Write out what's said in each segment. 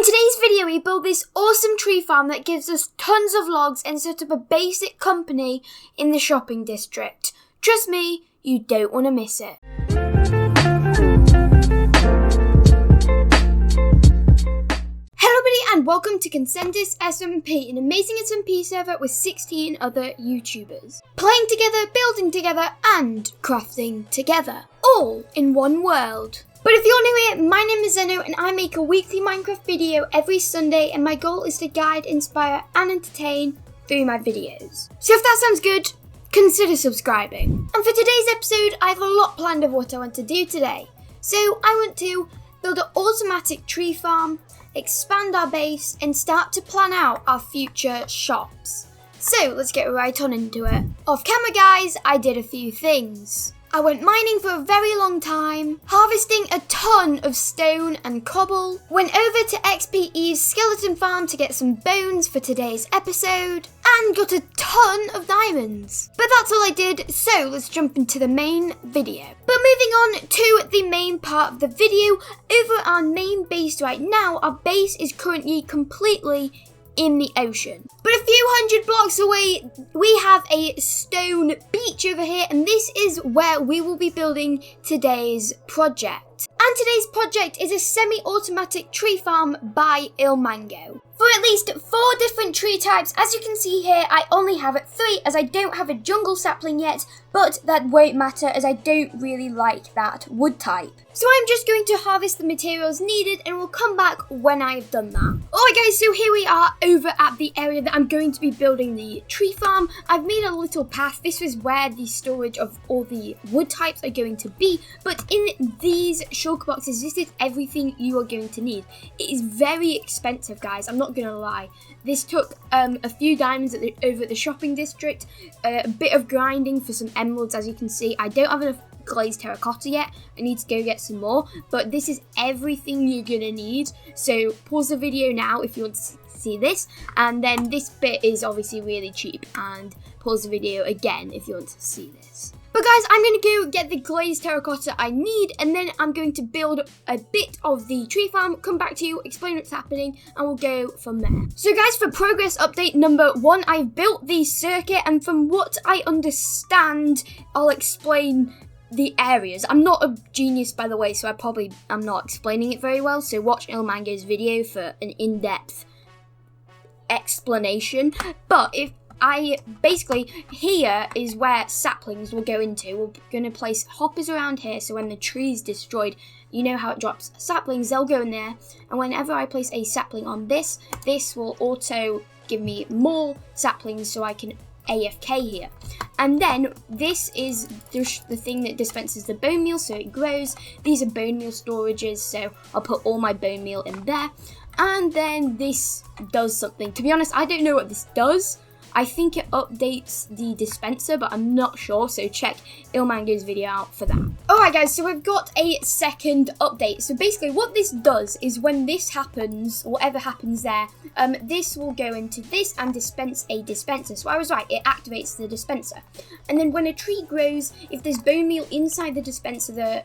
today's video, we build this awesome tree farm that gives us tons of logs and set up a basic company in the shopping district. Trust me, you don't want to miss it. Hello everybody and welcome to Consentus SMP, an amazing SMP server with 16 other YouTubers. Playing together, building together and crafting together, all in one world. But if you're new here, my name is Xeno and I make a weekly Minecraft video every Sunday, and my goal is to guide, inspire and entertain through my videos. So if that sounds good, consider subscribing. And for today's episode, I have a lot planned of what I want to do today. So I want to build an automatic tree farm, expand our base and start to plan out our future shops. So let's get right on into it. Off camera guys, I did a few things. I went mining for a very long time, harvesting a ton of stone and cobble, went over to XPE's skeleton farm to get some bones for today's episode, and got a ton of diamonds. But that's all I did, so let's jump into the main video. But moving on to the main part of the video, over our main base right now, our base is currently completely in the ocean. But a few hundred blocks away, we have a stone beach over here, and this is where we will be building today's project. And today's project is a semi-automatic tree farm by Ilmango. For at least 4 different tree types. As you can see here, I only have 3 as I don't have a jungle sapling yet, but that won't matter as I don't really like that wood type. So I'm just going to harvest the materials needed and we'll come back when I've done that. Alright guys, so here we are over at the area that I'm going to be building the tree farm. I've made a little path. This is where the storage of all the wood types are going to be, but in these shulker boxes, this is everything you are going to need. It is very expensive guys, I'm not gonna lie. This took a few diamonds over at the shopping district, a bit of grinding for some emeralds. As you can see, I don't have enough glazed terracotta yet. I need to go get some more, but this is everything you're gonna need. So pause the video now if you want to see this, and then this bit is obviously really cheap, and pause the video again if you want to see this. But guys, I'm going to go get the glazed terracotta I need, and then I'm going to build a bit of the tree farm, come back to you, explain what's happening, and we'll go from there. So guys, for progress update number 1, I've built the circuit, and from what I understand, I'll explain the areas. I'm not a genius, by the way, so I'm not explaining it very well, so watch Ilmango's video for an in-depth explanation. But basically, here is where saplings will go into. We're going to place hoppers around here, so when the tree is destroyed, you know how it drops saplings, they'll go in there. And whenever I place a sapling on this will auto give me more saplings so I can AFK here. And then this is the thing that dispenses the bone meal, so it grows. These are bone meal storages, so I'll put all my bone meal in there. And then this does something. To be honest, I don't know what this does. I think it updates the dispenser, but I'm not sure, so check Ilmango's video out for that. Alright guys, so we've got a second update. So basically what this does is when this happens, whatever happens there, this will go into this and dispense a dispenser. So I was right, it activates the dispenser. And then when a tree grows, if there's bone meal inside the dispenser, the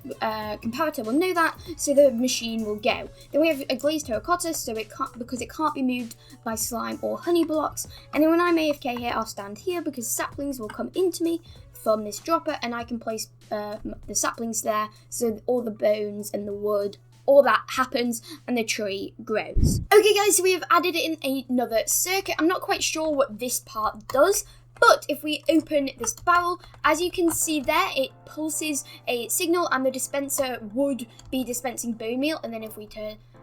comparator will know that, so the machine will go. Then we have a glazed terracotta, so because it can't be moved by slime or honey blocks. And then when I'm AFK here, I'll stand here because saplings will come into me from this dropper, and I can place the saplings there, so all the bones and the wood, all that happens and the tree grows. Okay guys, so we have added in another circuit. I'm not quite sure what this part does, but if we open this barrel, as you can see there, it pulses a signal and the dispenser would be dispensing bone meal, and then if we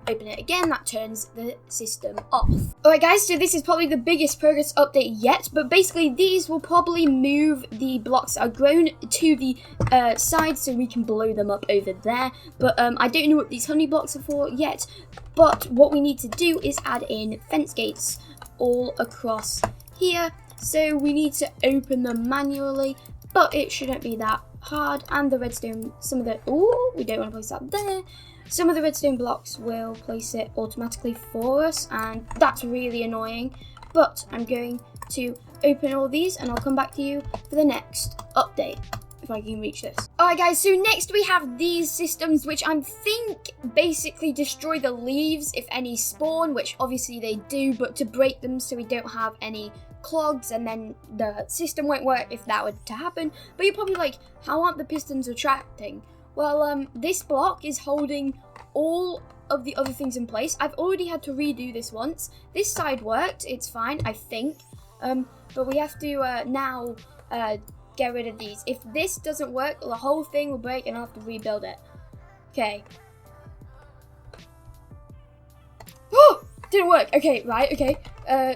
open it again, that turns the system off. Alright guys, so this is probably the biggest progress update yet, but basically these will probably move the blocks that are grown to the side so we can blow them up over there. But I don't know what these honey blocks are for yet, but what we need to do is add in fence gates all across here. So we need to open them manually, but it shouldn't be that hard. And the redstone, we don't want to place that there. Some of the redstone blocks will place it automatically for us, and that's really annoying. But I'm going to open all these and I'll come back to you for the next update. if I can reach this. Alright guys, so next we have these systems which I think basically destroy the leaves if any spawn, which obviously they do, but to break them so we don't have any clogs, and then the system won't work if that were to happen. But you're probably like, how aren't the pistons retracting? Well, this block is holding all of the other things in place. I've already had to redo this once. This side worked, it's fine, I think. But we have to now get rid of these. If this doesn't work, the whole thing will break and I'll have to rebuild it. Okay. Oh! Didn't work. Okay, right, okay.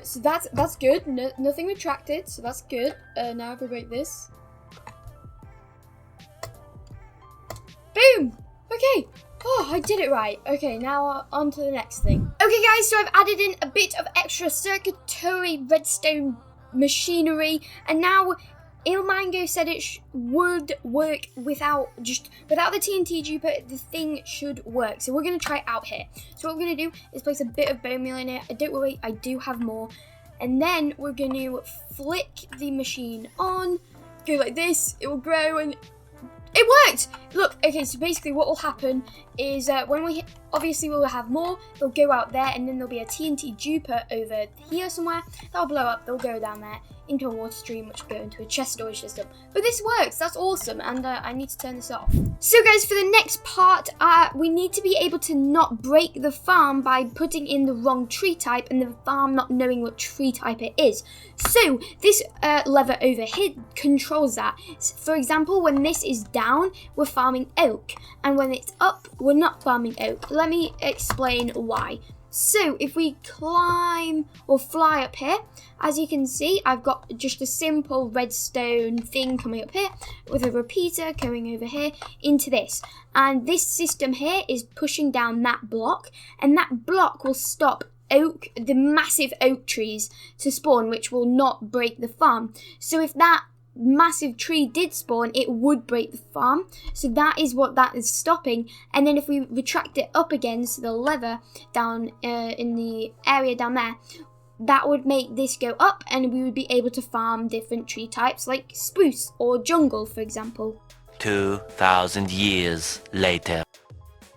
So that's good. Nothing retracted, so that's good. Now if we break this. Boom! Okay. Oh, I did it right. Okay, now on to the next thing. Okay guys, so I've added in a bit of extra circuitry redstone machinery, and now Ilmango said it would work without the TNT duper. The thing should work, so we're going to try it out here. So what we're going to do is place a bit of bone meal in it. Don't worry, I do have more. And then we're going to flick the machine on, go like this, it will grow, and it worked! Look, okay, so basically what will happen is when we obviously we'll have more, they'll go out there, and then there'll be a TNT duper over here somewhere. That'll blow up, they'll go down there into a water stream, which will go into a chest storage system. But this works, that's awesome, and I need to turn this off. So guys, for the next part, we need to be able to not break the farm by putting in the wrong tree type and the farm not knowing what tree type it is. So this lever over here controls that. For example, when this is down, we're farming oak, and when it's up, we're not farming oak. Let me explain why. So if we climb or fly up here, as you can see, I've got just a simple redstone thing coming up here with a repeater going over here into this. And this system here is pushing down that block, and that block will stop the massive oak trees to spawn, which will not break the farm. So if that massive tree did spawn, it would break the farm, so that is what that is stopping. And then if we retract it up again, so the lever down in the area down there, that would make this go up, and we would be able to farm different tree types like spruce or jungle, for example. 2,000 years later.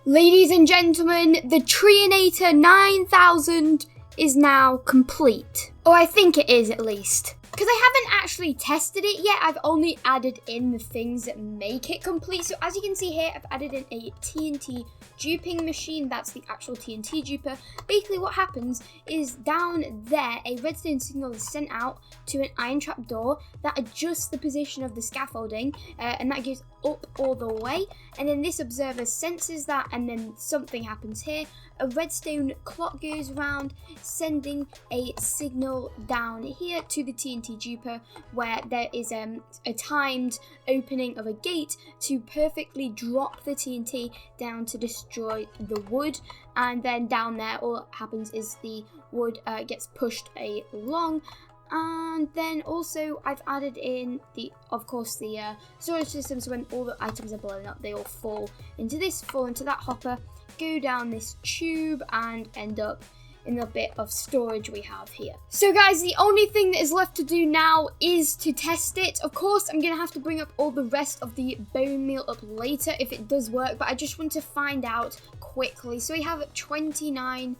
Ladies and gentlemen, the Treeinator 9000 is now complete, or I think it is at least. Because I haven't actually tested it yet, I've only added in the things that make it complete. So as you can see here, I've added in a TNT duping machine. That's the actual TNT duper. Basically what happens is down there, a redstone signal is sent out to an iron trap door that adjusts the position of the scaffolding, and that goes up all the way. And then this observer senses that, and then something happens here. A redstone clock goes around, sending a signal down here to the TNT duper, where there is a timed opening of a gate to perfectly drop the TNT down to destroy the wood. And then down there, all that happens is the wood gets pushed along. And then also I've added in of course the storage system, so when all the items are blown up, they all fall into that hopper, go down this tube, and end up in the bit of storage we have here. So guys, the only thing that is left to do now is to test it. Of course, I'm gonna have to bring up all the rest of the bone meal up later if it does work, but I just want to find out quickly. So we have 29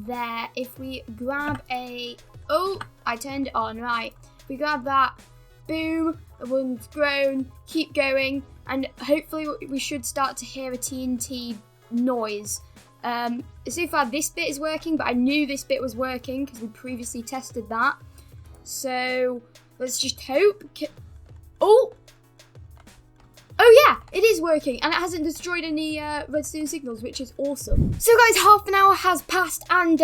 there. If we grab oh, I turned it on, right. If we grab that, boom, the one's grown, keep going, and hopefully we should start to hear a TNT noise. So far this bit is working, but I knew this bit was working because we previously tested that. So let's just hope. Oh yeah, it is working, and it hasn't destroyed any redstone signals, which is awesome. So guys, half an hour has passed, and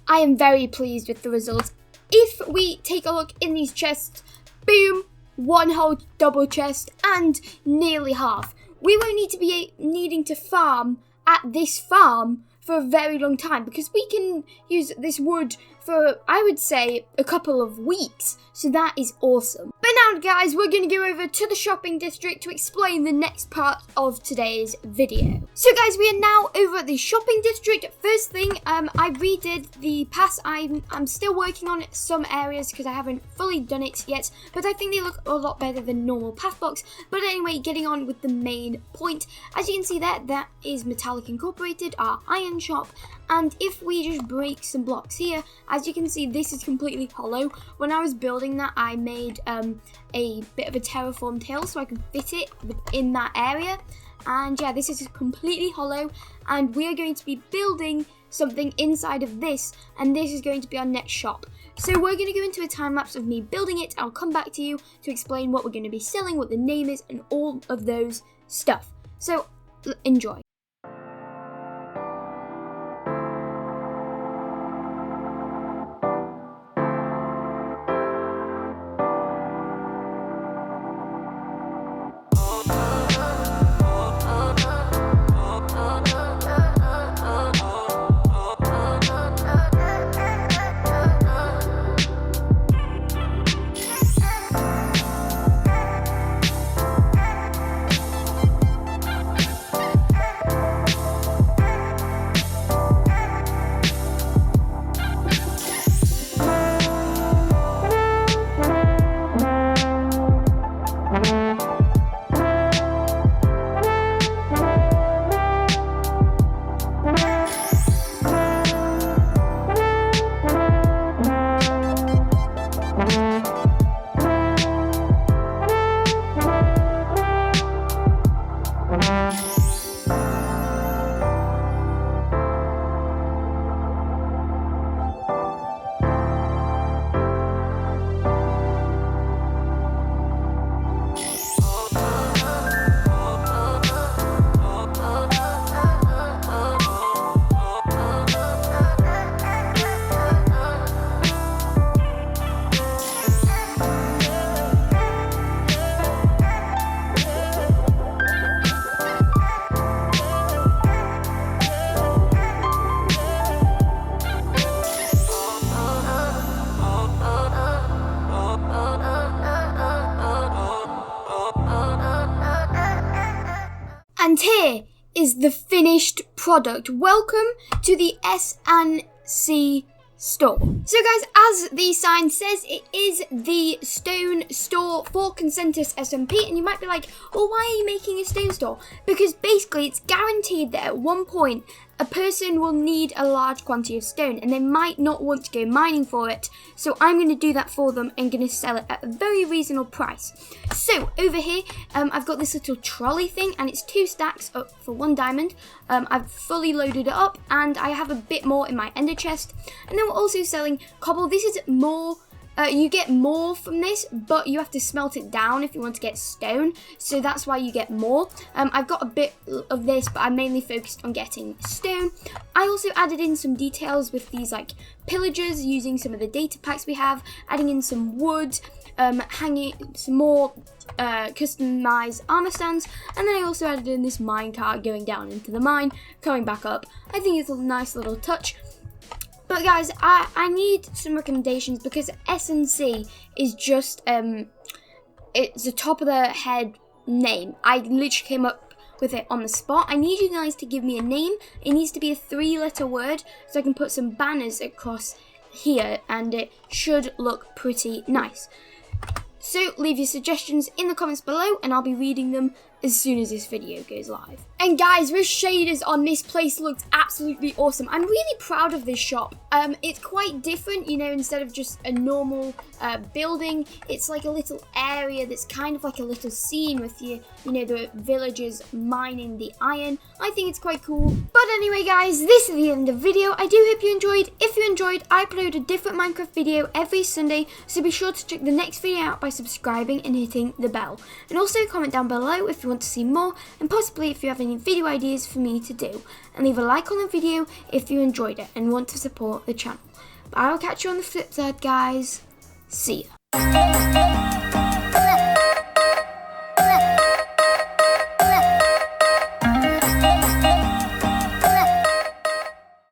I am very pleased with the results. If we take a look in these chests, boom, one whole double chest and nearly half. We won't need to be needing to farm at this farm for a very long time, because we can use this wood for, I would say, a couple of weeks. So that is awesome. But now guys, we're going to go over to the shopping district to explain the next part of today's video. So guys, we are now over at the shopping district. First thing, I redid the pass. I'm still working on some areas because I haven't fully done it yet, but I think they look a lot better than normal pass blocks. But anyway, getting on with the main point. As you can see there, that is Metallic Incorporated, our iron shop. And if we just break some blocks here, as you can see, this is completely hollow. When I was building that, I made a bit of a terraformed hill so I can fit it in that area. And yeah, this is completely hollow, and we are going to be building something inside of this, and this is going to be our next shop. So we're going to go into a time lapse of me building it. I'll come back to you to explain what we're going to be selling, what the name is, and all of those stuff. So enjoy. And here is the finished product. Welcome to the S&C store. So guys, as the sign says, it is the stone store for Consentus SMP, and you might be like, well, why are you making a stone store? Because basically it's guaranteed that at one point a person will need a large quantity of stone and they might not want to go mining for it, so I'm going to do that for them and going to sell it at a very reasonable price. So over here I've got this little trolley thing, and it's 2 stacks up for 1 diamond. I've fully loaded it up, and I have a bit more in my ender chest. And then we're also selling cobble. This is more, you get more from this, but you have to smelt it down if you want to get stone, so that's why you get more. I've got a bit of this, but I'm mainly focused on getting stone. I also added in some details with these like pillagers, using some of the data packs we have, adding in some wood, hanging some more customized armor stands, and then I also added in this minecart going down into the mine, coming back up. I think it's a nice little touch. But guys, I need some recommendations, because S&C is just, it's the top of the head name. I literally came up with it on the spot. I need you guys to give me a name. It needs to be a 3-letter word, so I can put some banners across here, and it should look pretty nice. So leave your suggestions in the comments below, and I'll be reading them as soon as this video goes live. And guys, the shaders on this place looked absolutely awesome. I'm really proud of this shop. It's quite different, you know, instead of just a normal building, it's like a little area that's kind of like a little scene with you know, the villagers mining the iron. I think it's quite cool. But anyway guys, this is the end of the video. I do hope you enjoyed. If you enjoyed, I upload a different Minecraft video every Sunday, so be sure to check the next video out by subscribing and hitting the bell. And also comment down below if you want to see more, and possibly if you have any video ideas for me to do. And leave a like on the video if you enjoyed it and want to support the channel. But I will catch you on the flip side, guys. See ya.